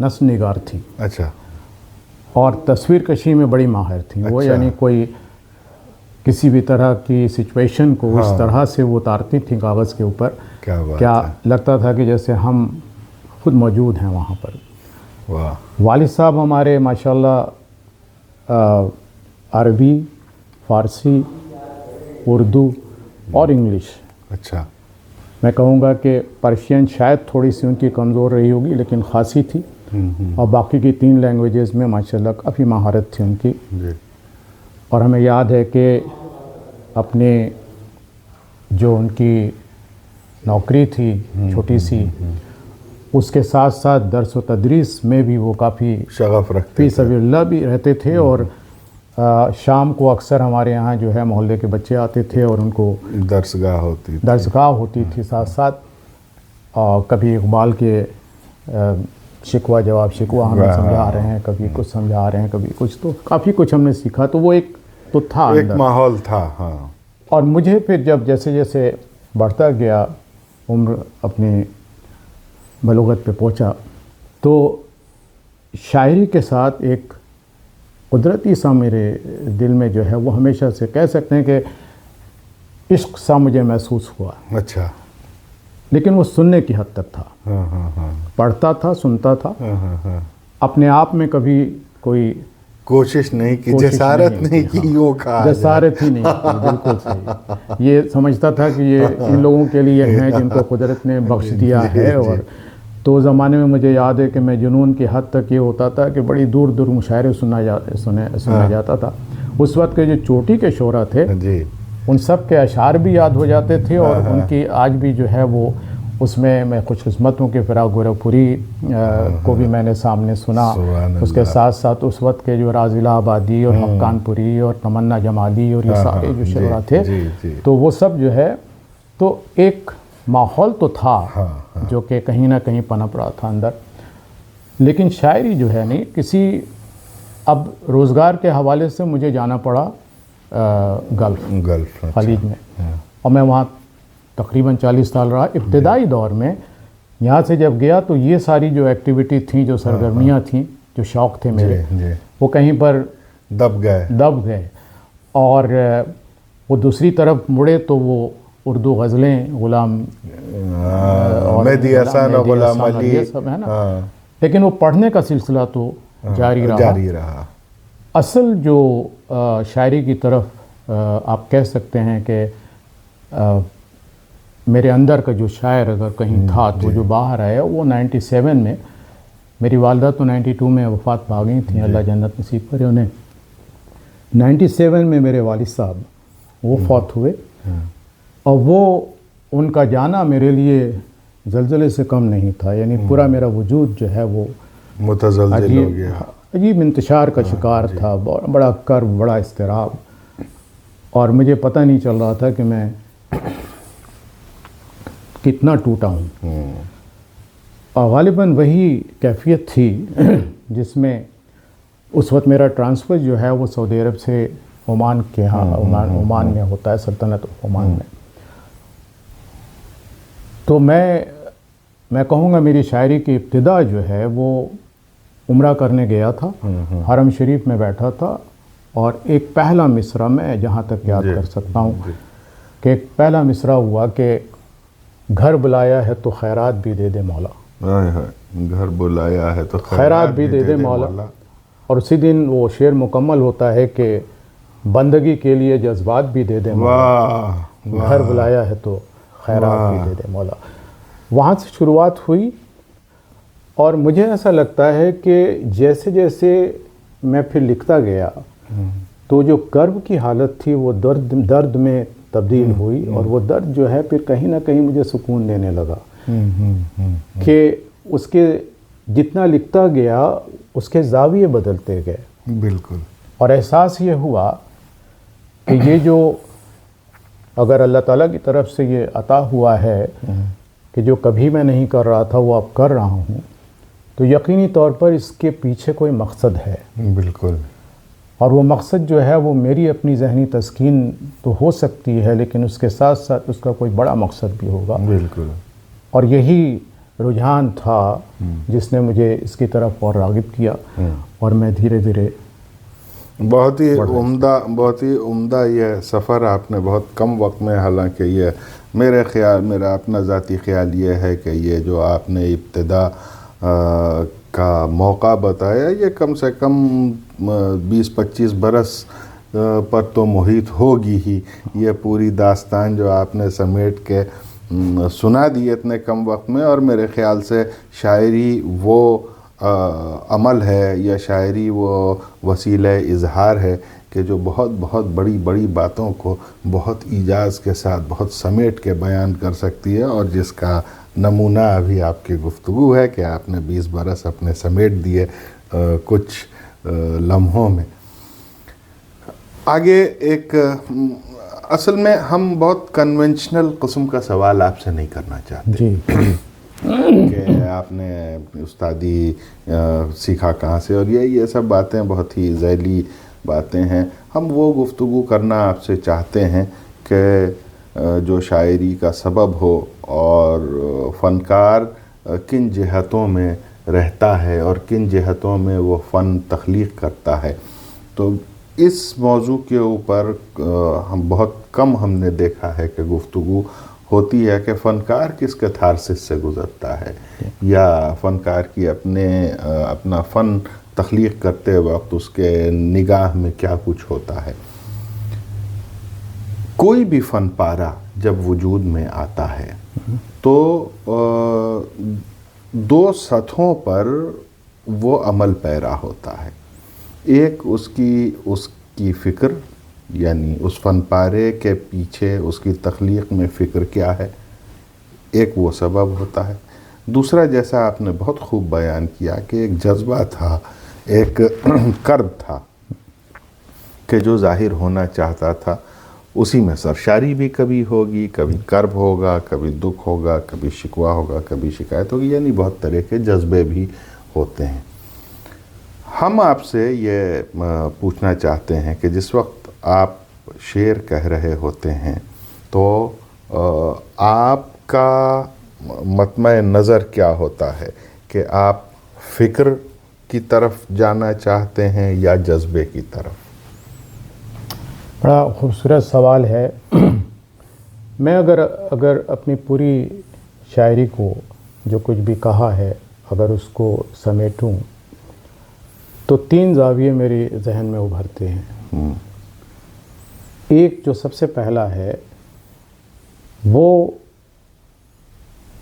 نثر نگار تھیں اچھا اور تصویر کشی میں بڑی ماہر تھیں وہ، اچھا۔ یعنی کوئی کسی بھی طرح کی سچویشن کو اس طرح سے وہ اتارتی تھیں کاغذ کے اوپر، کیا بات کیا ہے، لگتا تھا کہ جیسے ہم خود موجود ہیں وہاں پر۔ واہ، والد صاحب ہمارے ماشاءاللہ عربی، فارسی، اردو اور انگلش، اچھا، میں کہوں گا کہ پرشین شاید تھوڑی سی ان کی کمزور رہی ہوگی لیکن خاصی تھی، اور باقی کی 3 لینگویجز میں ماشاءاللہ کافی مہارت تھی ان کی۔ جی، اور ہمیں یاد ہے کہ اپنے جو ان کی نوکری تھی چھوٹی سی، اس کے ساتھ ساتھ درس و تدریس میں بھی وہ کافی شغف رکھتے فی تھے، سبیل اللہ بھی رہتے تھے، اور شام کو اکثر ہمارے یہاں جو ہے محلے کے بچے آتے تھے اور ان کو درسگاہ ہوتی تھی، درسگاہ ہوتی تھی ساتھ ساتھ، اور کبھی اقبال کے شکوہ جواب شکوہ ہمیں سمجھا رہے ہیں، کبھی کچھ سمجھا رہے ہیں، کبھی کچھ، تو کافی کچھ ہم نے سیکھا، تو وہ ایک تو تھا ایک اندر۔ ماحول تھا، ہاں، اور مجھے پھر جب جیسے جیسے بڑھتا گیا، عمر اپنی بلوغت پہ پہنچا، تو شاعری کے ساتھ ایک قدرتی سا میرے دل میں جو ہے وہ ہمیشہ سے کہہ سکتے ہیں کہ عشق سا مجھے محسوس ہوا، اچھا، لیکن وہ سننے کی حد تک تھا، ہاں ہاں ہاں پڑھتا تھا، سنتا تھا، ہاں ہاں ہاں، اپنے آپ میں کبھی کوئی کوشش نہیں کی، کوشش جسارت نہیں نہیں کی، کی، یوں کہا جائے۔ جسارت ہی نہیں کی، بالکل صحیح۔ یہ سمجھتا تھا کہ یہ ان لوگوں کے لیے ہیں جن کو قدرت نے بخش دیا ہے، اور تو زمانے میں مجھے یاد ہے کہ میں جنون کی حد تک یہ ہوتا تھا کہ بڑی دور دور مشاعرے سنا جاتا تھا۔ اس وقت کے جو چوٹی کے شعراء تھے جی، ان سب کے اشعار بھی یاد ہو جاتے تھے، اور ان کی آج بھی جو ہے وہ اس میں خوش قسمت ہوں کہ فراق گورکھپوری کو بھی میں نے سامنے سنا، سبحان اس کے اللہ۔ ساتھ ساتھ اس وقت کے جو رازلہ آبادی اور حقان پوری اور تمنا جمالی اور یہ سارے جو شعراء تھے، جی جی، تو وہ سب جو ہے تو ایک ماحول تو تھا جو کہ کہیں نہ کہیں پنپ رہا تھا اندر، لیکن شاعری جو ہے نہیں کسی، اب روزگار کے حوالے سے مجھے جانا پڑا گلف خلیج میں، اور میں وہاں تقریباً 40 سال رہا۔ ابتدائی دور میں یہاں سے جب گیا تو یہ ساری جو ایکٹیویٹی تھیں، جو سرگرمیاں تھیں، جو شوق تھے میرے، وہ کہیں پر دب گئے، اور وہ دوسری طرف مڑے تو وہ اردو غزلیں، غلام مہدی حسن اور غلام علی، یہ سب ہے نا، لیکن وہ پڑھنے کا سلسلہ تو جاری رہا۔ اصل جو شاعری کی طرف آپ کہہ سکتے ہیں کہ میرے اندر کا جو شاعر اگر کہیں تھا تو جو باہر آیا وہ 97 میں، میری والدہ تو 92 میں وفات پا گئی تھیں، اللہ جنت نصیب کرے انہیں۔ 97 میں میرے والد صاحب وہ فوت ہوئے، اور وہ ان کا جانا میرے لیے زلزلے سے کم نہیں تھا، یعنی پورا میرا وجود جو ہے وہ متزلزل ہو گیا، عجیب انتشار کا شکار تھا، بڑا کرب، بڑا اضطراب، اور مجھے پتہ نہیں چل رہا تھا کہ میں کتنا ٹوٹا ہوں۔ اور غالباً وہی کیفیت تھی جس میں اس وقت میرا ٹرانسفر جو ہے وہ سعودی عرب سے عمان کے ہاں عمان میں ہوتا ہے، سلطنت عمان میں۔ تو میں کہوں گا میری شاعری کی ابتدا جو ہے وہ عمرہ کرنے گیا تھا، حرم شریف میں بیٹھا تھا، اور ایک پہلا مصرع میں جہاں تک یاد کر سکتا ہوں کہ ایک پہلا مصرع ہوا کہ گھر بلایا ہے تو خیرات بھی دے دے مولا، گھر بلایا ہے تو خیرات بھی دے دے مولا، اور اسی دن وہ شعر مکمل ہوتا ہے کہ بندگی کے لیے جذبات بھی دے دے مولا، گھر بلایا ہے تو خیرات بھی دے دے مولا۔ وہاں سے شروعات ہوئی، اور مجھے ایسا لگتا ہے کہ جیسے جیسے میں پھر لکھتا گیا تو جو کرب کی حالت تھی وہ درد میں تبدیل ہوئی، اور وہ درد جو ہے پھر کہیں نہ کہیں مجھے سکون دینے لگا کہ اس کے جتنا لکھتا گیا اس کے زاویے بدلتے گئے، بالکل، اور احساس یہ ہوا کہ یہ جو اگر اللہ تعالیٰ کی طرف سے یہ عطا ہوا ہے کہ جو کبھی میں نہیں کر رہا تھا وہ اب کر رہا ہوں، تو یقینی طور پر اس کے پیچھے کوئی مقصد ہے، بالکل، اور وہ مقصد جو ہے وہ میری اپنی ذہنی تسکین تو ہو سکتی ہے، لیکن اس کے ساتھ ساتھ اس کا کوئی بڑا مقصد بھی ہوگا، بالکل، اور یہی رجحان تھا جس نے مجھے اس کی طرف اور راغب کیا، اور میں دھیرے دھیرے بہت ہی عمدہ یہ سفر آپ نے بہت کم وقت میں، حالانکہ یہ میرا اپنا ذاتی خیال یہ ہے کہ یہ جو آپ نے ابتدا کا موقع بتایا یہ کم سے کم 20-25 برس پر تو محیط ہوگی ہی. یہ پوری داستان جو آپ نے سمیٹ کے سنا دی اتنے کم وقت میں، اور میرے خیال سے شاعری وہ عمل ہے یا شاعری وہ وسیلہ اظہار ہے کہ جو بہت بہت بڑی باتوں کو بہت ایجاز کے ساتھ بہت سمیٹ کے بیان کر سکتی ہے، اور جس کا نمونہ ابھی آپ کی گفتگو ہے کہ آپ نے 20 برس اپنے سمیٹ دیے کچھ لمحوں میں. آگے ایک اصل میں ہم بہت کنونشنل قسم کا سوال آپ سے نہیں کرنا چاہتے جی کہ آپ نے استادی سیکھا کہاں سے، اور یہ سب باتیں بہت ہی ذیلی باتیں ہیں. ہم وہ گفتگو کرنا آپ سے چاہتے ہیں کہ جو شاعری کا سبب ہو اور فنکار کن جہتوں میں رہتا ہے اور کن جہتوں میں وہ فن تخلیق کرتا ہے. تو اس موضوع کے اوپر ہم بہت کم ہم نے دیکھا ہے کہ گفتگو ہوتی ہے کہ فنکار کس کتھارسس سے گزرتا ہے، یا فنکار کی اپنا فن تخلیق کرتے وقت اس کے نگاہ میں کیا کچھ ہوتا ہے. کوئی بھی فن پارہ جب وجود میں آتا ہے تو 2 سطحوں پر وہ عمل پیرا ہوتا ہے. ایک اس کی فکر، یعنی اس فن پارے کے پیچھے اس کی تخلیق میں فکر کیا ہے، ایک وہ سبب ہوتا ہے. دوسرا، جیسا آپ نے بہت خوب بیان کیا کہ ایک جذبہ تھا، ایک کرب تھا کہ جو ظاہر ہونا چاہتا تھا. اسی میں سرشاری بھی کبھی ہوگی، کبھی کرب ہوگا، کبھی دکھ ہوگا، کبھی شکوہ ہوگا، کبھی شکایت ہوگی، یعنی بہت طرح کے جذبے بھی ہوتے ہیں. ہم آپ سے یہ پوچھنا چاہتے ہیں کہ جس وقت آپ شعر کہہ رہے ہوتے ہیں تو آپ کا مطمع نظر کیا ہوتا ہے، کہ آپ فکر کی طرف جانا چاہتے ہیں یا جذبے کی طرف؟ بڑا خوبصورت سوال ہے. میں اگر اپنی پوری شاعری کو جو کچھ بھی کہا ہے اگر اس کو سمیٹوں تو 3 زاویے میرے ذہن میں ابھرتے ہیں. ایک جو سب سے پہلا ہے وہ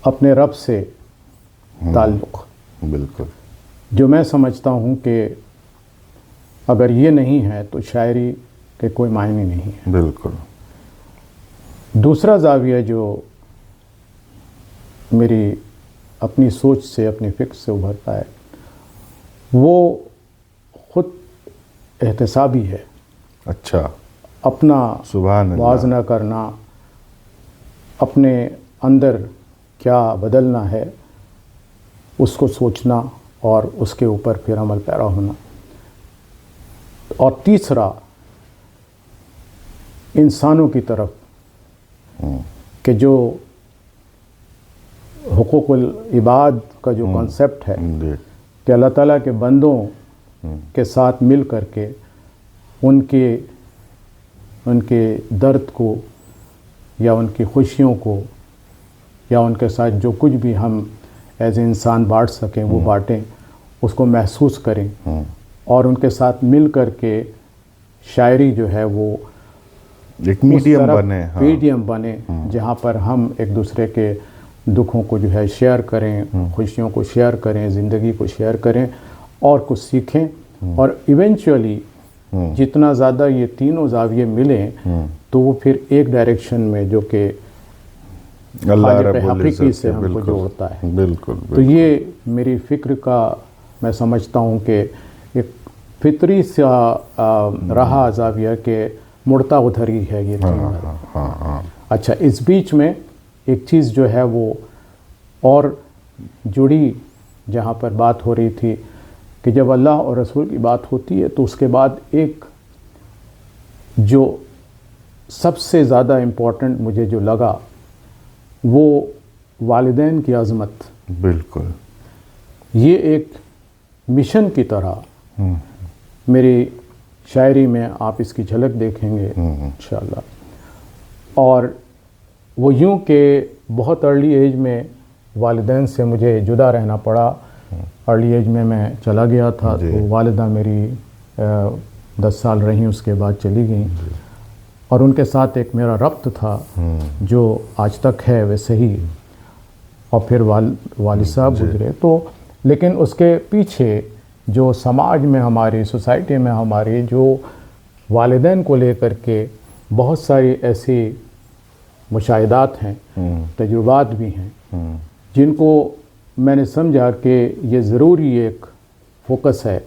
اپنے رب سے تعلق، بالکل، جو میں سمجھتا ہوں کہ اگر یہ نہیں ہے تو شاعری کے کوئی معنی نہیں ہے. بالکل. دوسرا زاویہ جو میری اپنی سوچ سے، اپنی فکر سے ابھرتا ہے وہ خود احتسابی ہے. اچھا. اپنا سبحان اللہ. موازنہ کرنا، اپنے اندر کیا بدلنا ہے اس کو سوچنا اور اس کے اوپر پھر عمل پیرا ہونا. اور تیسرا انسانوں کی طرف کہ جو حقوق العباد کا جو کانسیپٹ ہے کہ اللہ تعالیٰ کے بندوں کے ساتھ مل کر کے ان کے درد کو یا ان کی خوشیوں کو یا ان کے ساتھ جو کچھ بھی ہم ایز اے انسان بانٹ سکیں وہ بانٹیں، اس کو محسوس کریں، اور ان کے ساتھ مل کر کے شاعری جو ہے وہ ایک میڈیم بنے جہاں پر ہم ایک دوسرے کے دکھوں کو جو ہے شیئر کریں، خوشیوں کو شیئر کریں، زندگی کو شیئر کریں اور کچھ سیکھیں. اور ایونچولی جتنا زیادہ یہ تینوں زاویے ملیں تو وہ پھر ایک ڈائریکشن میں جو کہ اللہ رب حقیقی سے ہم کو جوڑتا ہے. بالکل. تو یہ میری فکر کا میں سمجھتا ہوں کہ ایک فطری سا رہا زاویہ کہ مڑتا ادھر ہی ہے یہ تینوں. اچھا، اس بیچ میں ایک چیز جو ہے وہ اور جڑی، جہاں پر بات ہو رہی تھی کہ جب اللہ اور رسول کی بات ہوتی ہے تو اس کے بعد ایک جو سب سے زیادہ امپورٹنٹ مجھے جو لگا وہ والدین کی عظمت. بالکل. یہ ایک مشن کی طرح میری شاعری میں آپ اس کی جھلک دیکھیں گے انشاءاللہ. اور وہ یوں کہ بہت ارلی ایج میں والدین سے مجھے جدا رہنا پڑا. ارلی ایج میں چلا گیا تھا تو والدہ میری 10 سال رہیں، اس کے بعد چلی گئیں. اور ان کے ساتھ ایک میرا ربط تھا جو آج تک ہے ویسے ہی. اور پھر والد صاحب گزرے تو، لیکن اس کے پیچھے جو سماج میں ہماری سوسائٹی میں ہماری جو والدین کو لے کر کے بہت ساری ایسی مشاہدات ہیں، تجربات بھی ہیں، جن کو میں نے سمجھا کہ یہ ضروری ایک فوکس ہے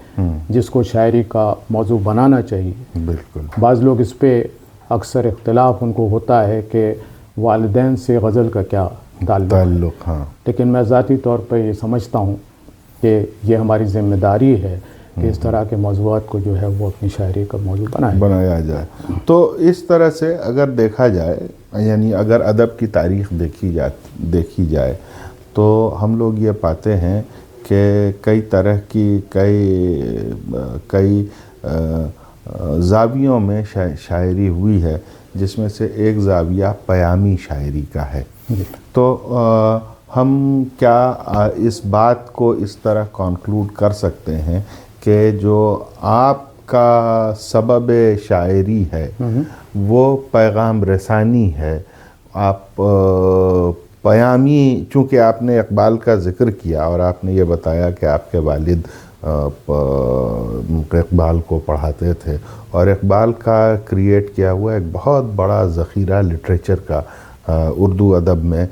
جس کو شاعری کا موضوع بنانا چاہیے. بالکل. بعض لوگ اس پہ اکثر اختلاف ان کو ہوتا ہے کہ والدین سے غزل کا کیا تعلق. ہاں. لیکن میں ذاتی طور پہ یہ سمجھتا ہوں کہ یہ ہماری ذمہ داری ہے کہ اس طرح کے موضوعات کو جو ہے وہ اپنی شاعری کا موضوع بنایا جائے. تو اس طرح سے اگر دیکھا جائے، یعنی اگر ادب کی تاریخ دیکھی جائے تو ہم لوگ یہ پاتے ہیں کہ کئی طرح کی کئی زاویوں میں شاعری ہوئی ہے، جس میں سے ایک زاویہ پیامی شاعری کا ہے. تو ہم کیا اس بات کو اس طرح کنکلوڈ کر سکتے ہیں کہ جو آپ کا سبب شاعری ہے وہ پیغام رسانی ہے؟ آپ پیامی، چونکہ آپ نے اقبال کا ذکر کیا اور آپ نے یہ بتایا کہ آپ کے والد اقبال کو پڑھاتے تھے، اور اقبال کا کریٹ کیا ہوا ایک بہت بڑا ذخیرہ لٹریچر کا اردو ادب میں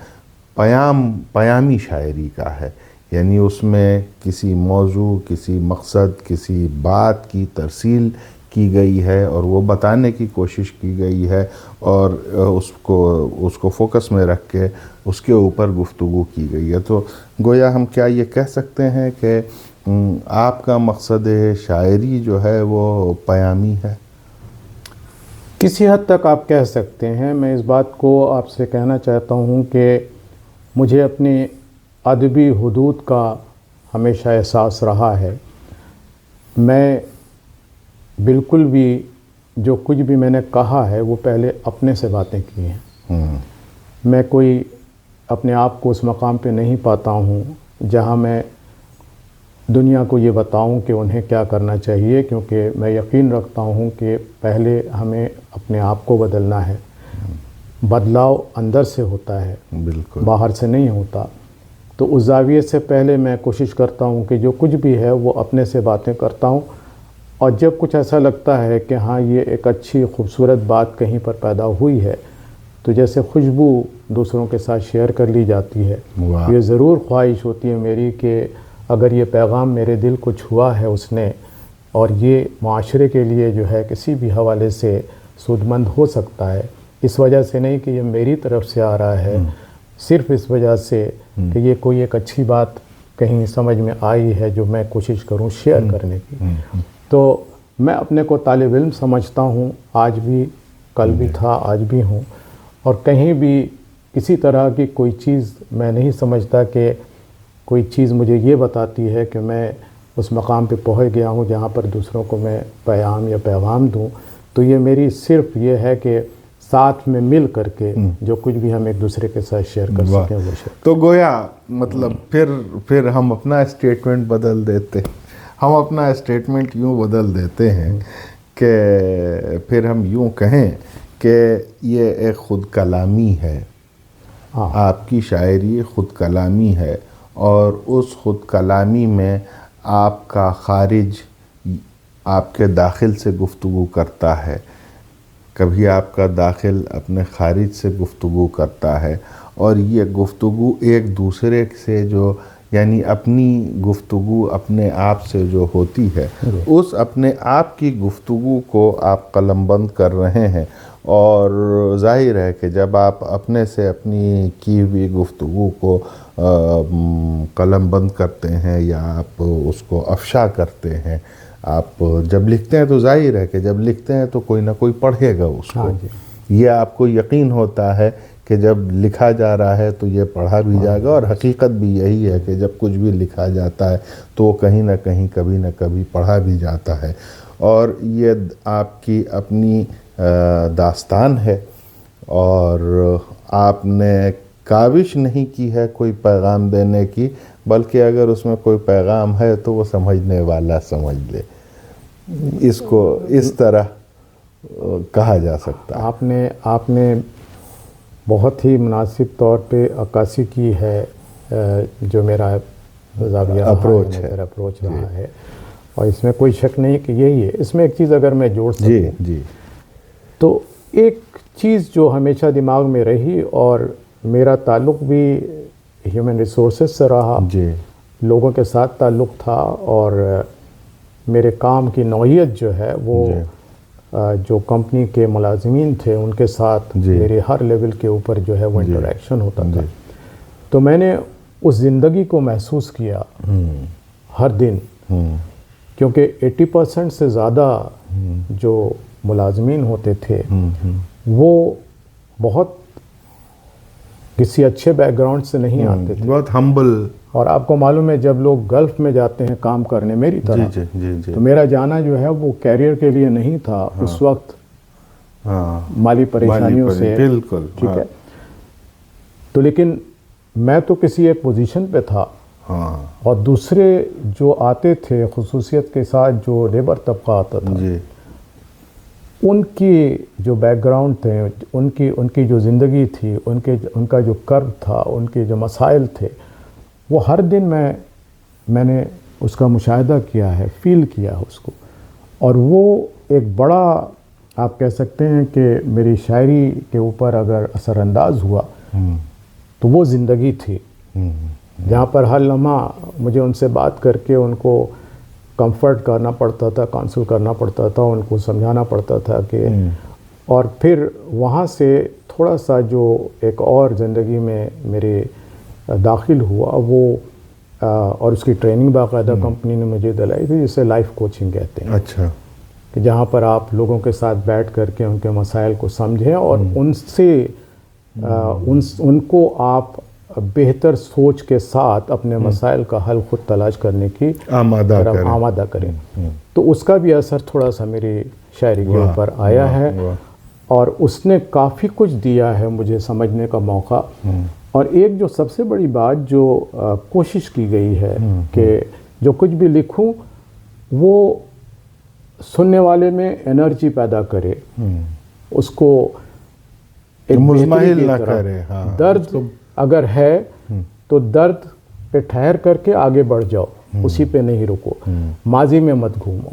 پیامی شاعری کا ہے. یعنی اس میں کسی موضوع، کسی مقصد، کسی بات کی ترسیل کی گئی ہے اور وہ بتانے کی کوشش کی گئی ہے، اور اس کو فوکس میں رکھ کے اس کے اوپر گفتگو کی گئی ہے. تو گویا ہم کیا یہ کہہ سکتے ہیں کہ آپ کا مقصد شاعری جو ہے وہ پیامی ہے؟ کسی حد تک آپ کہہ سکتے ہیں. میں اس بات کو آپ سے کہنا چاہتا ہوں کہ مجھے اپنی ادبی حدود کا ہمیشہ احساس رہا ہے. میں بالکل بھی جو کچھ بھی میں نے کہا ہے وہ پہلے اپنے سے باتیں کی ہیں. میں کوئی اپنے آپ کو اس مقام پہ نہیں پاتا ہوں جہاں میں دنیا کو یہ بتاؤں کہ انہیں کیا کرنا چاہیے، کیونکہ میں یقین رکھتا ہوں کہ پہلے ہمیں اپنے آپ کو بدلنا ہے. بدلاؤ اندر سے ہوتا ہے، بالکل باہر سے نہیں ہوتا. تو اس زاویے سے پہلے میں کوشش کرتا ہوں کہ جو کچھ بھی ہے وہ اپنے سے باتیں کرتا ہوں. اور جب کچھ ایسا لگتا ہے کہ ہاں یہ ایک اچھی خوبصورت بات کہیں پر پیدا ہوئی ہے، تو جیسے خوشبو دوسروں کے ساتھ شیئر کر لی جاتی ہے، یہ ضرور خواہش ہوتی ہے میری کہ اگر یہ پیغام میرے دل کو چھوا ہے اس نے، اور یہ معاشرے کے لیے جو ہے کسی بھی حوالے سے سود مند ہو سکتا ہے، اس وجہ سے نہیں کہ یہ میری طرف سے آ رہا ہے، صرف اس وجہ سے کہ یہ کوئی ایک اچھی بات کہیں سمجھ میں آئی ہے جو میں کوشش کروں شیئر کرنے کی. تو میں اپنے کو طالب علم سمجھتا ہوں، آج بھی، کل بھی تھا، آج بھی ہوں. اور کہیں بھی کسی طرح کی کوئی چیز میں نہیں سمجھتا کہ کوئی چیز مجھے یہ بتاتی ہے کہ میں اس مقام پہ پہنچ گیا ہوں جہاں پر دوسروں کو میں پیام یا پیغام دوں. تو یہ میری صرف یہ ہے کہ ساتھ میں مل کر کے جو کچھ بھی ہم ایک دوسرے کے ساتھ شیئر کر سکیں وہ شیئر. تو گویا مطلب پھر ہم اپنا اسٹیٹمنٹ بدل دیتے، ہم اپنا اسٹیٹمنٹ یوں بدل دیتے ہیں کہ پھر ہم یوں کہیں کہ یہ ایک خود کلامی ہے. آپ کی شاعری خود کلامی ہے، اور اس خود کلامی میں آپ کا خارج آپ کے داخل سے گفتگو کرتا ہے، کبھی آپ کا داخل اپنے خارج سے گفتگو کرتا ہے، اور یہ گفتگو ایک دوسرے سے جو، یعنی اپنی گفتگو اپنے آپ سے جو ہوتی ہے، اس اپنے آپ کی گفتگو کو آپ قلم بند کر رہے ہیں. اور ظاہر ہے کہ جب آپ اپنے سے اپنی کی ہوئی گفتگو کو قلم بند کرتے ہیں یا آپ اس کو افشا کرتے ہیں، آپ جب لکھتے ہیں تو ظاہر ہے کہ جب لکھتے ہیں تو کوئی نہ کوئی پڑھے گا اس کو. یہ آپ کو یقین ہوتا ہے کہ جب لکھا جا رہا ہے تو یہ پڑھا بھی جائے گا، اور حقیقت بھی یہی ہے کہ جب کچھ بھی لکھا جاتا ہے تو وہ کہیں نہ کہیں کبھی نہ کبھی پڑھا بھی جاتا ہے. اور یہ آپ کی اپنی داستان ہے، اور آپ نے کاوش نہیں کی ہے کوئی پیغام دینے کی، بلکہ اگر اس میں کوئی پیغام ہے تو وہ سمجھنے والا سمجھ لے. اس کو اس طرح کہا جا سکتا ہے. آپ نے بہت ہی مناسب طور پہ عکاسی کی ہے جو میرا زاویہ اپروچ ہے، اپروچ رہا ہے، اور اس میں کوئی شک نہیں کہ یہی ہے. اس میں ایک چیز اگر میں جوڑ سکوں جی تو ایک چیز جو ہمیشہ دماغ میں رہی، اور میرا تعلق بھی ہیومن ریسورسز سے رہا، جی لوگوں کے ساتھ تعلق تھا، اور میرے کام کی نوعیت جو ہے وہ جو کمپنی کے ملازمین تھے ان کے ساتھ میرے ہر لیول کے اوپر جو ہے وہ انٹریکشن ہوتا تھا. تو میں نے اس زندگی کو محسوس کیا ہر دن، کیونکہ 80% سے زیادہ جو ملازمین ہوتے تھے وہ بہت کسی اچھے بیک گراؤنڈ سے نہیں آتے تھے، بہت ہمبل. اور آپ کو معلوم ہے جب لوگ گلف میں جاتے ہیں کام کرنے میری طرح، تو میرا جانا جو ہے وہ کیریئر کے لیے نہیں تھا اس وقت، مالی پریشانیوں سے. بالکل ٹھیک ہے. تو لیکن میں تو کسی ایک پوزیشن پہ تھا، اور دوسرے جو آتے تھے خصوصیت کے ساتھ جو لیبر طبقہ آتا تھا، ان کی جو بیک گراؤنڈ تھے، ان کی جو زندگی تھی، ان کا جو کرب تھا، ان کے جو مسائل تھے، وہ ہر دن میں نے اس کا مشاہدہ کیا ہے، فیل کیا ہے اس کو. اور وہ ایک بڑا آپ کہہ سکتے ہیں کہ میری شاعری کے اوپر اگر اثر انداز ہوا تو وہ زندگی تھی، جہاں پر ہر لمحہ مجھے ان سے بات کر کے ان کو کمفرٹ کرنا پڑتا تھا، کانسل کرنا پڑتا تھا، ان کو سمجھانا پڑتا تھا کہ اور پھر وہاں سے تھوڑا سا جو ایک اور زندگی میں میرے داخل ہوا وہ اور اس کی ٹریننگ باقاعدہ کمپنی نے مجھے دلائی تھی، جسے لائف کوچنگ کہتے ہیں. اچھا. کہ جہاں پر آپ لوگوں کے ساتھ بیٹھ کر کے ان کے مسائل کو سمجھیں، اور ان سے ان کو آپ بہتر سوچ کے ساتھ اپنے مسائل کا حل خود تلاش کرنے کی آمادہ کریں. تو اس کا بھی اثر تھوڑا سا میری شاعری کے اوپر آیا ہے، اور اس نے کافی کچھ دیا ہے مجھے سمجھنے کا موقع. اور ایک جو سب سے بڑی بات جو کوشش کی گئی ہے کہ جو کچھ بھی لکھوں وہ سننے والے میں انرجی پیدا کرے، اس کو ایک مزمحل نہ کرے. درد اگر ہے تو درد پہ ٹھہر کر کے آگے بڑھ جاؤ، اسی پہ نہیں رکو، ماضی میں مت گھومو.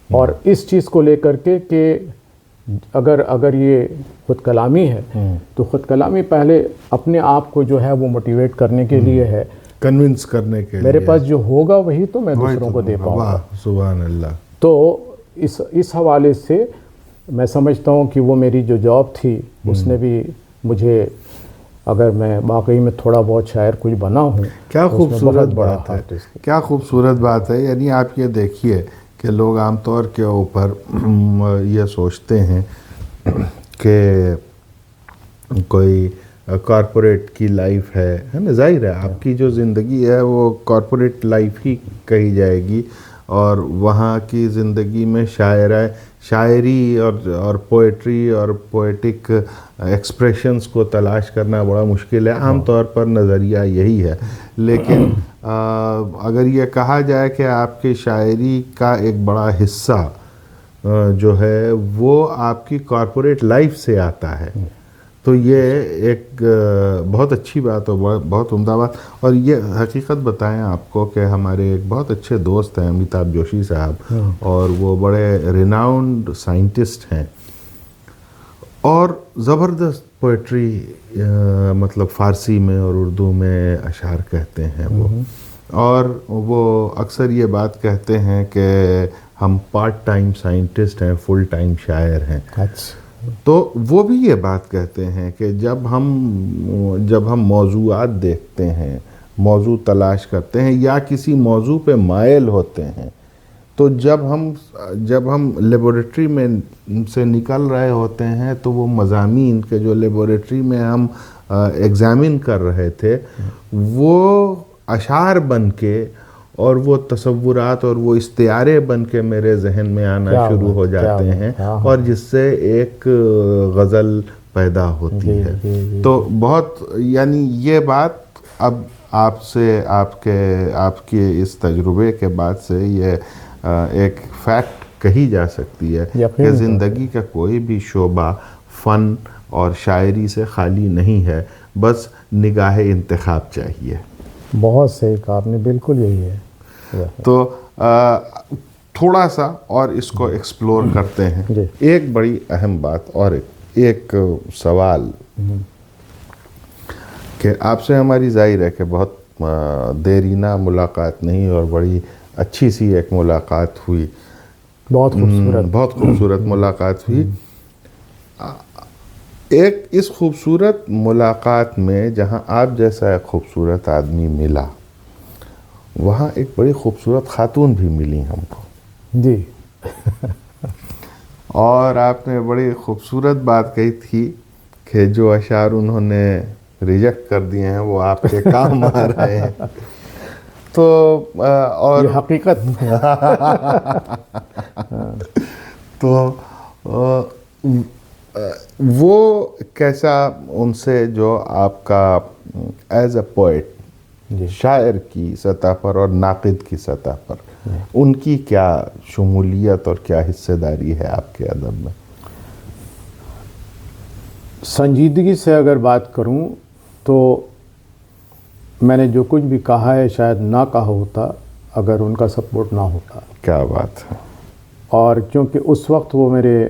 اور اس چیز کو لے کر کے کہ اگر یہ خود کلامی ہے تو خود کلامی پہلے اپنے آپ کو جو ہے وہ موٹیویٹ کرنے کے لیے ہے، کنونس کرنے کے لیے. میرے پاس جو ہوگا وہی تو میں دوسروں کو دے پاؤں گا. سبحان اللہ. تو اس حوالے سے میں سمجھتا ہوں کہ وہ میری جو جاب تھی اس نے بھی مجھے، اگر میں واقعی میں تھوڑا بہت شاعر کچھ بنا ہوں. کیا خوبصورت بات ہے، کیا خوبصورت بات ہے. یعنی آپ یہ دیکھیے کہ لوگ عام طور کے اوپر یہ سوچتے ہیں کہ کوئی کارپوریٹ کی لائف ہے نا. ظاہر ہے آپ کی جو زندگی ہے وہ کارپوریٹ لائف ہی کہی جائے گی، اور وہاں کی زندگی میں شاعری اور پوئٹری اور پوئٹک ایکسپریشنز کو تلاش کرنا بڑا مشکل ہے. عام طور پر نظریہ یہی ہے. لیکن اگر یہ کہا جائے کہ آپ کی شاعری کا ایک بڑا حصہ جو ہے وہ آپ کی کارپوریٹ لائف سے آتا ہے، تو یہ ایک بہت اچھی بات اور بہت عمدہ بات. اور یہ حقیقت بتائیں آپ کو کہ ہمارے ایک بہت اچھے دوست ہیں امیتابھ جوشی صاحب، اور وہ بڑے ریناؤنڈ سائنٹسٹ ہیں، اور زبردست پوئٹری مطلب فارسی میں اور اردو میں اشعار کہتے ہیں وہ. اور وہ اکثر یہ بات کہتے ہیں کہ ہم پارٹ ٹائم سائنٹسٹ ہیں، فل ٹائم شاعر ہیں. تو وہ بھی یہ بات کہتے ہیں کہ جب ہم موضوعات دیکھتے ہیں، موضوع تلاش کرتے ہیں یا کسی موضوع پہ مائل ہوتے ہیں، تو جب ہم لیبارٹری میں سے نکل رہے ہوتے ہیں تو وہ مضامین کے جو لیبارٹری میں ہم ایگزامن کر رہے تھے وہ اشعار بن کے اور وہ تصورات اور وہ استعارے بن کے میرے ذہن میں آنا شروع ہو جاتے ہیں اور جس سے ایک غزل پیدا ہوتی ہے. تو بہت یعنی یہ بات اب آپ سے آپ کے اس تجربے کے بعد سے یہ ایک فیکٹ کہی جا سکتی ہے کہ زندگی کا کوئی بھی شعبہ فن اور شاعری سے خالی نہیں ہے، بس نگاہ انتخاب چاہیے. بہت صحیح کہا آپ نے، بالکل یہی ہے. تو تھوڑا سا اور اس کو ایکسپلور کرتے ہیں. ایک بڑی اہم بات اور ایک سوال کہ آپ سے ہماری ظاہر ہے کہ بہت دیرینہ ملاقات نہیں اور بڑی اچھی سی ایک ملاقات ہوئی، بہت خوبصورت ملاقات ہوئی. ایک اس خوبصورت ملاقات میں جہاں آپ جیسا ایک خوبصورت آدمی ملا، وہاں ایک بڑی خوبصورت خاتون بھی ملی ہم کو. جی. اور آپ نے بڑی خوبصورت بات کہی تھی کہ جو اشعار انہوں نے ریجیکٹ کر دیے ہیں وہ آپ کے کام آ رہے ہیں. تو اور یہ حقیقت تو وہ کیسا ان سے جو آپ کا ایز اے پوئٹ شاعر کی سطح پر اور ناقد کی سطح پر ان کی کیا شمولیت اور کیا حصہ داری ہے آپ کے ادب میں؟ سنجیدگی سے اگر بات کروں تو میں نے جو کچھ بھی کہا ہے شاید نہ کہا ہوتا اگر ان کا سپورٹ نہ ہوتا. کیا بات ہے. اور کیونکہ اس وقت وہ میرے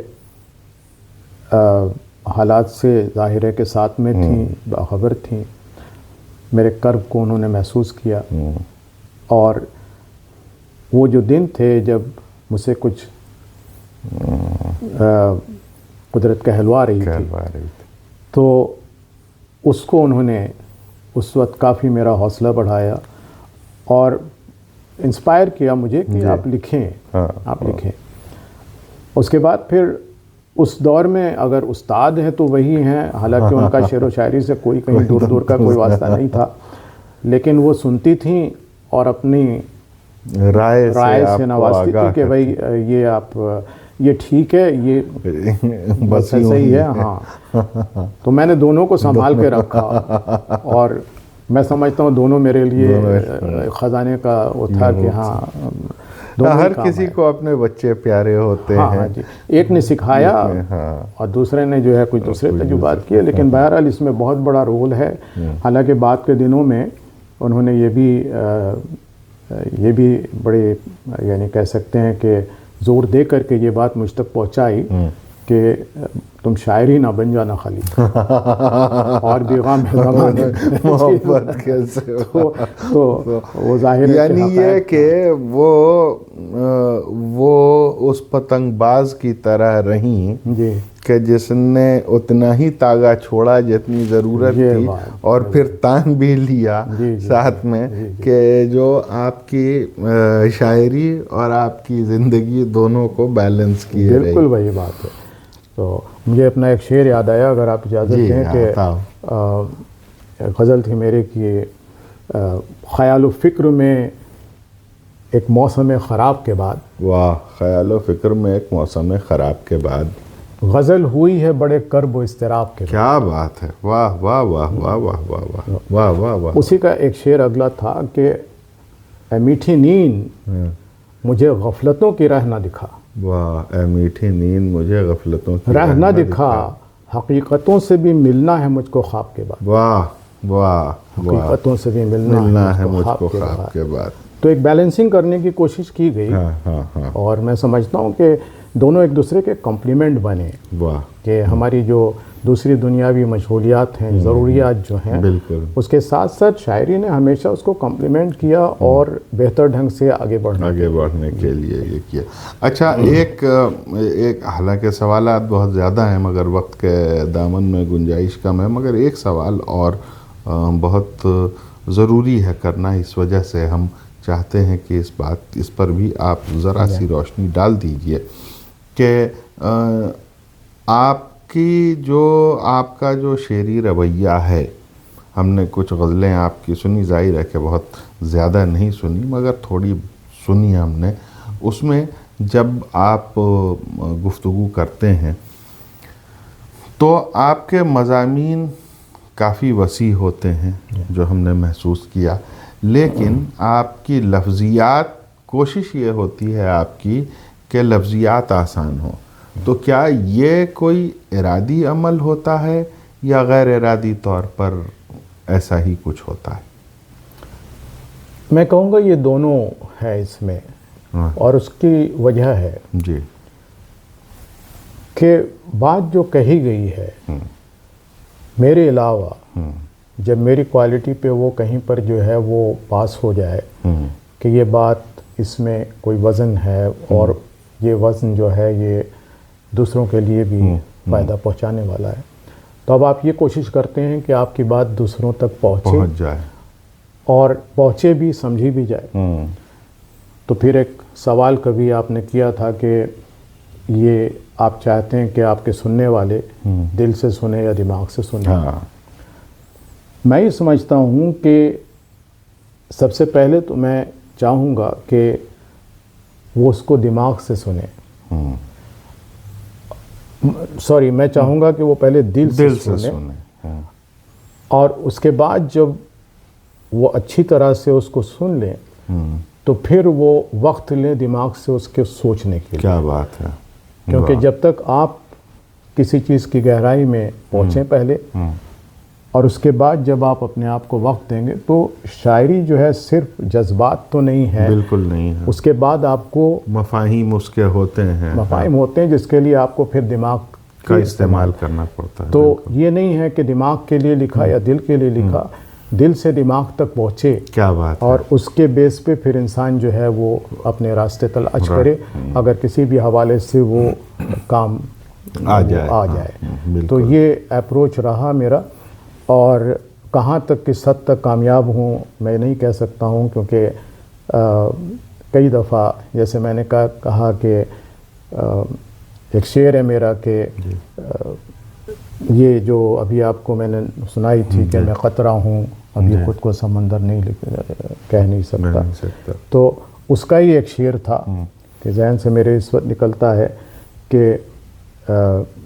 حالات سے ظاہرے کے ساتھ میں تھیں، باخبر تھیں، میرے کرب کو انہوں نے محسوس کیا. اور وہ جو دن تھے جب مجھ سے کچھ قدرت کہلوا رہی تھی تو اس کو انہوں نے اس وقت کافی میرا حوصلہ بڑھایا اور انسپائر کیا مجھے کہ آپ لکھیں. اس کے بعد پھر اس دور میں اگر استاد ہیں تو وہی ہیں، حالانکہ ان کا شعر و شاعری سے کوئی کہیں دور کا کوئی واسطہ نہیں تھا، لیکن وہ سنتی تھیں اور اپنی رائے سے نوازتی تھی کہ بھائی یہ ٹھیک ہے، یہ بس صحیح ہے. ہاں. تو میں نے دونوں کو سنبھال کے رکھا اور میں سمجھتا ہوں دونوں میرے لیے خزانے کا وہ تھا کہ ہاں ہر کسی کو اپنے بچے پیارے ہوتے ہیں. جی. ایک نے سکھایا اور دوسرے نے جو ہے کچھ دوسرے تجربات کیے، لیکن بہرحال اس میں بہت بڑا رول ہے. حالانکہ بعد کے دنوں میں انہوں نے یہ بھی بڑے یعنی کہہ سکتے ہیں کہ زور دے کر کے یہ بات مجھ تک پہنچائی کہ تم شاعر ہی نہ بن جانا خالی اور بھی غم محبت کیسے تو وہ ظاہر یعنی یہ کہ وہ اس پتنگ باز کی طرح رہیں کہ جس نے اتنا ہی تاغا چھوڑا جتنی ضرورت تھی اور پھر تان بھی لیا ساتھ میں کہ جو آپ کی شاعری اور آپ کی زندگی دونوں کو بیلنس کیے رہی. بالکل وہی بات ہے. تو مجھے اپنا ایک شعر یاد آیا اگر آپ اجازت دیں کہ غزل تھی میرے کی خیال و فکر میں ایک موسم خراب کے بعد. واہ. خیال و فکر میں ایک موسم خراب کے بعد غزل ہوئی ہے بڑے کرب و اضطراب کے بعد. کیا بات ہے. واہ واہ واہ واہ واہ واہ واہ واہ واہ. اسی کا ایک شعر اگلا تھا کہ اے میٹھی نیند مجھے غفلتوں کی راہ نہ دکھا. واہ. اے میٹھی نیند مجھے غفلتوں کی راہ نہ دکھا، حقیقتوں سے بھی ملنا ہے مجھ کو خواب کے بعد. واہ واہ. حقیقتوں سے بھی ملنا ہے مجھ کو خواب کے بعد. تو ایک بیلنسنگ کرنے کی کوشش کی گئی اور میں سمجھتا ہوں کہ دونوں ایک دوسرے کے کمپلیمنٹ بنے. واہ. کہ ہماری جو دوسری دنیاوی مشغولیات ہیں، ضروریات جو ہیں، اس کے ساتھ ساتھ شاعری نے ہمیشہ اس کو کمپلیمنٹ کیا اور بہتر ڈھنگ سے آگے بڑھنے کے لیے یہ کیا. اچھا ایک حالانکہ سوالات بہت زیادہ ہیں مگر وقت کے دامن میں گنجائش کم ہے، مگر ایک سوال اور بہت ضروری ہے کرنا، اس وجہ سے ہم چاہتے ہیں کہ اس پر بھی آپ ذرا سی روشنی ڈال دیجئے کہ آپ کا جو شعری رویہ ہے، ہم نے کچھ غزلیں آپ کی سنی، ظاہر ہے کہ بہت زیادہ نہیں سنی مگر تھوڑی سنی ہم نے، اس میں جب آپ گفتگو کرتے ہیں تو آپ کے مضامین کافی وسیع ہوتے ہیں جو ہم نے محسوس کیا، لیکن آپ کی لفظیات، کوشش یہ ہوتی ہے آپ کی کہ لفظیات آسان ہوں. تو کیا یہ کوئی ارادی عمل ہوتا ہے یا غیر ارادی طور پر ایسا ہی کچھ ہوتا ہے؟ میں کہوں گا یہ دونوں ہے اس میں، اور اس کی وجہ ہے جی کہ بات جو کہی گئی ہے میرے علاوہ جب میری کوالٹی پہ وہ کہیں پر جو ہے وہ پاس ہو جائے کہ یہ بات اس میں کوئی وزن ہے اور یہ وزن جو ہے یہ دوسروں کے لیے بھی فائدہ پہنچانے والا ہے، تو اب آپ یہ کوشش کرتے ہیں کہ آپ کی بات دوسروں تک پہنچ جائے اور پہنچے بھی، سمجھی بھی جائے. تو پھر ایک سوال کبھی آپ نے کیا تھا کہ یہ آپ چاہتے ہیں کہ آپ کے سننے والے دل سے سنیں یا دماغ سے سنیں. میں یہ سمجھتا ہوں کہ سب سے پہلے تو میں چاہوں گا کہ وہ اس کو دماغ سے سنیں. میں چاہوں گا کہ وہ پہلے دل سے سنیں اور اس کے بعد جب وہ اچھی طرح سے اس کو سن لیں تو پھر وہ وقت لیں دماغ سے اس کے سوچنے کے لیے. کیا بات ہے! کیونکہ جب تک آپ کسی چیز کی گہرائی میں پہنچیں پہلے اور اس کے بعد جب آپ اپنے آپ کو وقت دیں گے تو شاعری جو ہے صرف جذبات تو نہیں ہے، بالکل نہیں ہے. اس کے بعد آپ کو مفاہیم اس کے ہوتے ہیں، مفاہیم ہوتے ہیں جس کے لیے آپ کو پھر دماغ کا استعمال کرنا پڑتا ہے. تو یہ نہیں ہے کہ دماغ کے لیے لکھا یا دل کے لیے لکھا، دل سے دماغ تک پہنچے. کیا بات ہے! اور اس کے بیس پہ پھر انسان جو ہے وہ اپنے راستے تلاش کرے، اگر کسی بھی حوالے سے وہ کام آ جائے. تو یہ اپروچ رہا میرا، اور کہاں تک کس حد تک کامیاب ہوں میں نہیں کہہ سکتا ہوں، کیونکہ کئی دفعہ جیسے میں نے کہا کہ ایک شعر ہے میرا کہ یہ جو ابھی آپ کو میں نے سنائی تھی کہ میں قطرہ ہوں ابھی خود کو سمندر نہیں کہہ نہیں سکتا، تو اس کا ہی ایک شعر تھا کہ ذہن سے میرے اس وقت نکلتا ہے کہ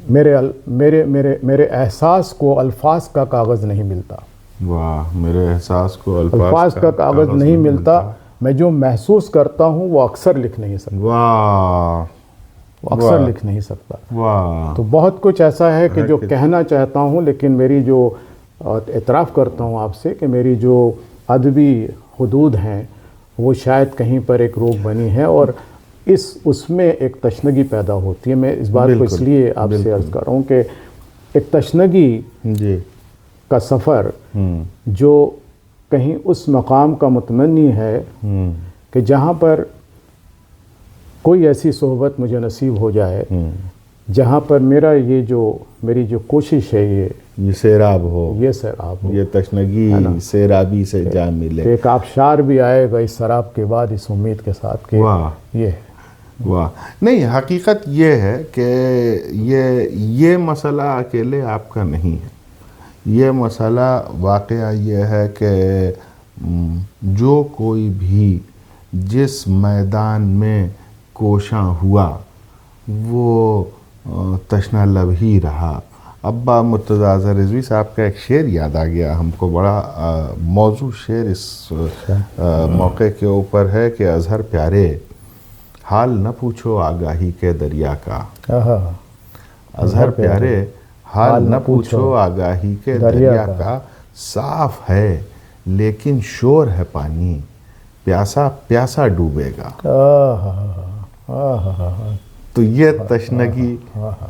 میرے احساس کو الفاظ کا کاغذ نہیں ملتا. واہ! میرے احساس کو الفاظ کا کاغذ نہیں ملتا، میں جو محسوس کرتا ہوں وہ اکثر لکھ نہیں سکتا. واہ! اکثر لکھ نہیں سکتا. واہ! تو بہت کچھ ایسا ہے کہ جو کہنا چاہتا ہوں، لیکن میری جو اعتراف کرتا ہوں آپ سے کہ میری جو ادبی حدود ہیں وہ شاید کہیں پر ایک روک بنی ہے، اور اس میں ایک تشنگی پیدا ہوتی ہے. میں اس بات کو اس لیے آپ سے عرض کر رہا ہوں کہ ایک تشنگی کا سفر جو کہیں اس مقام کا متمنی ہے کہ جہاں پر کوئی ایسی صحبت مجھے نصیب ہو جائے جہاں پر میری جو کوشش ہے یہ سیراب ہو، یہ تشنگی سیرابی سے جا ملے. ایک آبشار بھی آئے گا اس سراب کے بعد، اس امید کے ساتھ کہ یہ واہ! نہیں، حقیقت یہ ہے کہ یہ مسئلہ اکیلے آپ کا نہیں ہے. یہ مسئلہ واقعہ یہ ہے کہ جو کوئی بھی جس میدان میں کوشاں ہوا وہ تشنہ لب ہی رہا. ابا مرتضیٰ اظہر رضوی صاحب کا ایک شعر یاد آ گیا ہم کو، بڑا موضوع شعر اس موقع کے اوپر ہے کہ اظہر پیارے حال نہ پوچھو آگاہی کے دریا کا. اظہر پیارے حال نہ پوچھو آگاہی کے دریا کا، صاف ہے لیکن شور ہے پانی، پیاسا پیاسا ڈوبے گا. تو یہ تشنگی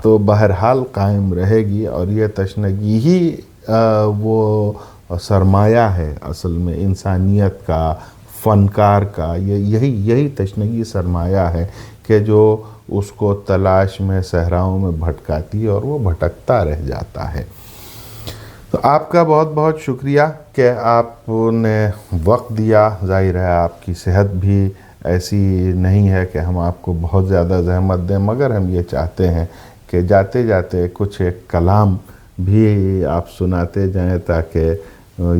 تو بہرحال قائم رہے گی، اور یہ تشنگی ہی وہ سرمایہ ہے اصل میں انسانیت کا، فنکار کا. یہی تشنگی سرمایہ ہے کہ جو اس کو تلاش میں صحراؤں میں بھٹکاتی اور وہ بھٹکتا رہ جاتا ہے. تو آپ کا بہت بہت شکریہ کہ آپ نے وقت دیا. ظاہر ہے آپ کی صحت بھی ایسی نہیں ہے کہ ہم آپ کو بہت زیادہ زحمت دیں، مگر ہم یہ چاہتے ہیں کہ جاتے جاتے کچھ ایک کلام بھی آپ سناتے جائیں تاکہ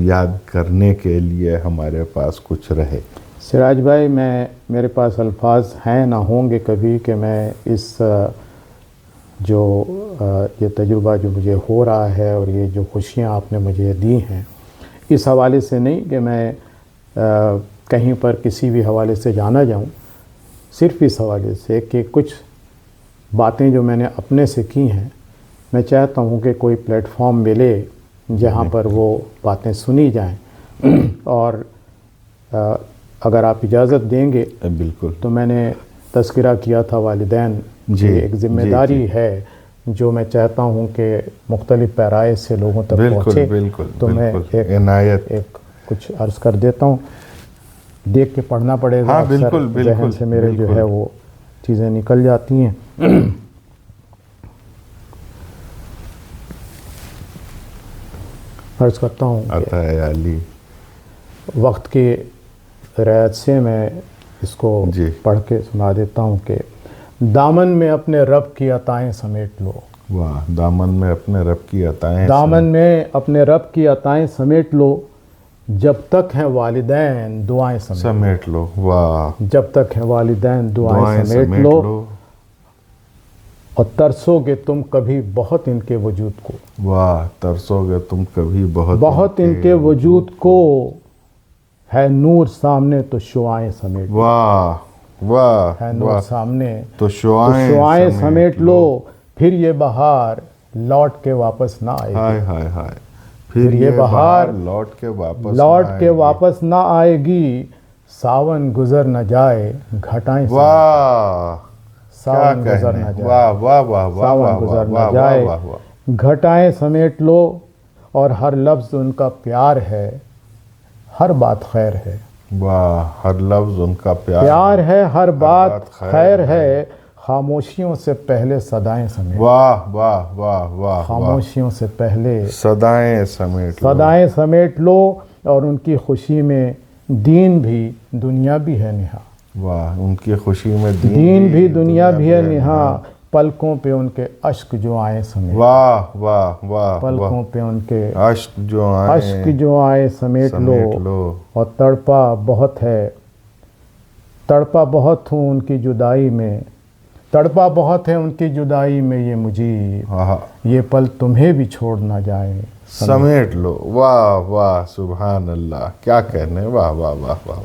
یاد کرنے کے لیے ہمارے پاس کچھ رہے. سراج بھائی، میرے پاس الفاظ ہیں نہ ہوں گے کبھی کہ میں اس یہ تجربہ جو مجھے ہو رہا ہے اور یہ جو خوشیاں آپ نے مجھے دی ہیں، اس حوالے سے نہیں کہ میں کہیں پر کسی بھی حوالے سے جانا جاؤں، صرف اس حوالے سے کہ کچھ باتیں جو میں نے اپنے سے کی ہیں، میں چاہتا ہوں کہ کوئی پلیٹ فارم ملے جہاں پر وہ باتیں سنی جائیں. اور اگر آپ اجازت دیں گے بالکل. تو میں نے تذکرہ کیا تھا والدین کی ایک ذمہ داری ہے جو میں چاہتا ہوں کہ مختلف پیرائے سے لوگوں تک پہنچے. تو میں ایک کچھ عرض کر دیتا ہوں، دیکھ کے پڑھنا پڑے گا، ذہن سے میرے جو ہے وہ چیزیں نکل جاتی ہیں. عرض کرتا ہوں علی وقت کی رعایت سے میں اس کو پڑھ کے سنا دیتا ہوں کہ دامن میں اپنے رب کی عطائیں سمیٹ لو. واہ. دامن میں اپنے رب کی عطائیں، دامن میں اپنے رب کی عطائیں سمیٹ لو، جب تک ہیں والدین دعائیں سمیٹ لو. واہ. جب تک ہیں والدین دعائیں سمیٹ لو، اور ترسو گے تم کبھی بہت ان کے وجود کو. واہ. ترسو گے تم کبھی بہت ان کے وجود کو، ہے نور سامنے تو شعائیں سمیٹ لو. واہ واہ. ہے نور سامنے تو شعائیں سمیٹ لو، پھر یہ بہار لوٹ کے واپس نہ آئے گی. ہائے ہائے ہائے. پھر یہ بہار لوٹ کے واپس نہ آئے گی. ساون گزر نہ جائے گھٹائیں. واہ. ساون گزر نہ جائے. واہ واہ واہ واہ. ساون گزر نہ جائے گھٹائیں سمیٹ لو، اور ہر لفظ ان کا پیار ہے، ہر بات خیر ہے. واہ. ہر لفظ ان کا پیار ہے، ہر بات خیر ہے. خاموشیوں سے پہلے صدائیں سمیٹ. واہ واہ واہ واہ. خاموشیوں سے پہلے صدائیں سمیٹ لو، اور ان کی خوشی میں دین بھی دنیا بھی ہے نہا. واہ. ان کی خوشی میں دین بھی دنیا بھی ہے نہا. پلکوں پہ ان کے اشک جو آئے سمیٹ. واہ واہ واہ. پلکوں پہ ان کے اشک جو آئے سمیٹ لو. اور تڑپا بہت ہے، تڑپا بہت ہوں ان کی جدائی میں، تڑپا بہت ہے ان کی جدائی میں یہ مجیب. یہ پل تمہیں بھی چھوڑ نہ جائے سمیٹ لو. واہ واہ. سبحان اللہ. کیا کہنے. واہ واہ واہ واہ.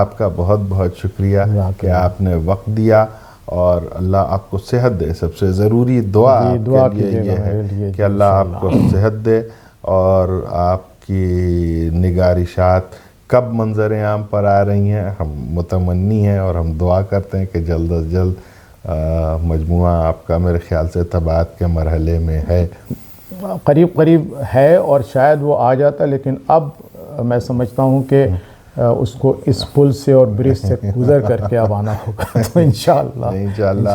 آپ کا بہت بہت شکریہ کہ آپ نے وقت دیا، اور اللہ آپ کو صحت دے. سب سے ضروری دعا آپ کے لیے یہ ہے کہ اللہ آپ کو صحت دے، اور آپ کی نگارشات کب منظر عام پر آ رہی ہیں ہم متمنی ہیں، اور ہم دعا کرتے ہیں کہ جلد از جلد مجموعہ آپ کا میرے خیال سے طباعت کے مرحلے میں ہے، قریب ہے، اور شاید وہ آ جاتا، لیکن اب میں سمجھتا ہوں کہ اس کو اس پل سے اور برج سے گزر کر کے اب آنا ہوگا. تو انشاءاللہ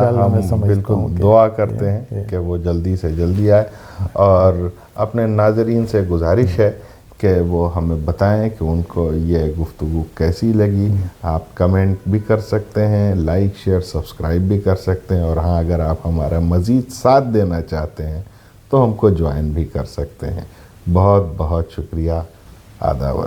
ہم بالکل دعا کرتے ہیں کہ وہ جلدی سے جلدی آئے. اور اپنے ناظرین سے گزارش ہے کہ وہ ہمیں بتائیں کہ ان کو یہ گفتگو کیسی لگی. آپ کمنٹ بھی کر سکتے ہیں، لائک شیئر سبسکرائب بھی کر سکتے ہیں، اور ہاں اگر آپ ہمارا مزید ساتھ دینا چاہتے ہیں تو ہم کو جوائن بھی کر سکتے ہیں. بہت بہت شکریہ. آداب.